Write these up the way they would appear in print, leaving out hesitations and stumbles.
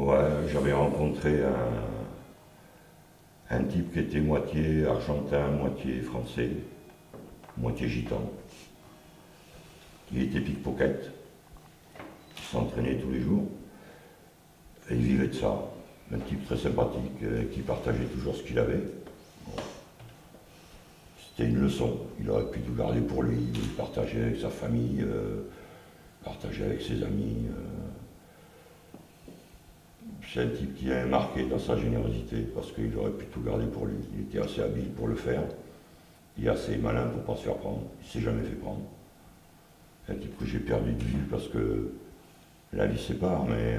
Ouais, j'avais rencontré un type qui était moitié argentin, moitié français, moitié gitan. Il était pickpocket, il s'entraînait tous les jours, et il vivait de ça. Un type très sympathique, qui partageait toujours ce qu'il avait. Bon, c'était une leçon, il aurait pu tout garder pour lui, il partageait avec sa famille, partageait avec ses amis. C'est un type qui a marqué dans sa générosité, parce qu'il aurait pu tout garder pour lui. Il était assez habile pour le faire, il est assez malin pour ne pas se faire prendre, il ne s'est jamais fait prendre. C'est un type que j'ai perdu de vue parce que la vie sépare, mais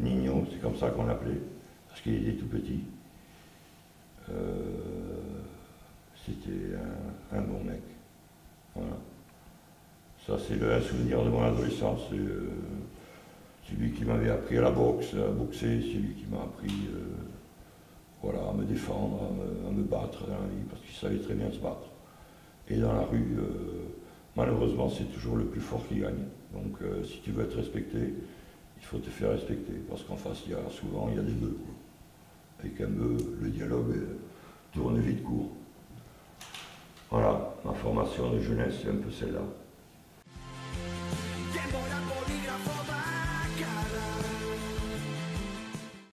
Nino, c'est comme ça qu'on l'appelait, parce qu'il était tout petit. C'était un bon mec. Voilà. Ça, c'est un souvenir de mon adolescence. C'est lui qui m'avait appris à la boxe, à boxer, c'est lui qui m'a appris voilà, à me défendre, à me battre dans la vie, parce qu'il savait très bien se battre. Et dans la rue, malheureusement, c'est toujours le plus fort qui gagne. Donc si tu veux être respecté, il faut te faire respecter, parce qu'en face, souvent, il y a des bœufs. Avec un bœuf, le dialogue tourne vite court. Voilà, ma formation de jeunesse, c'est un peu celle-là.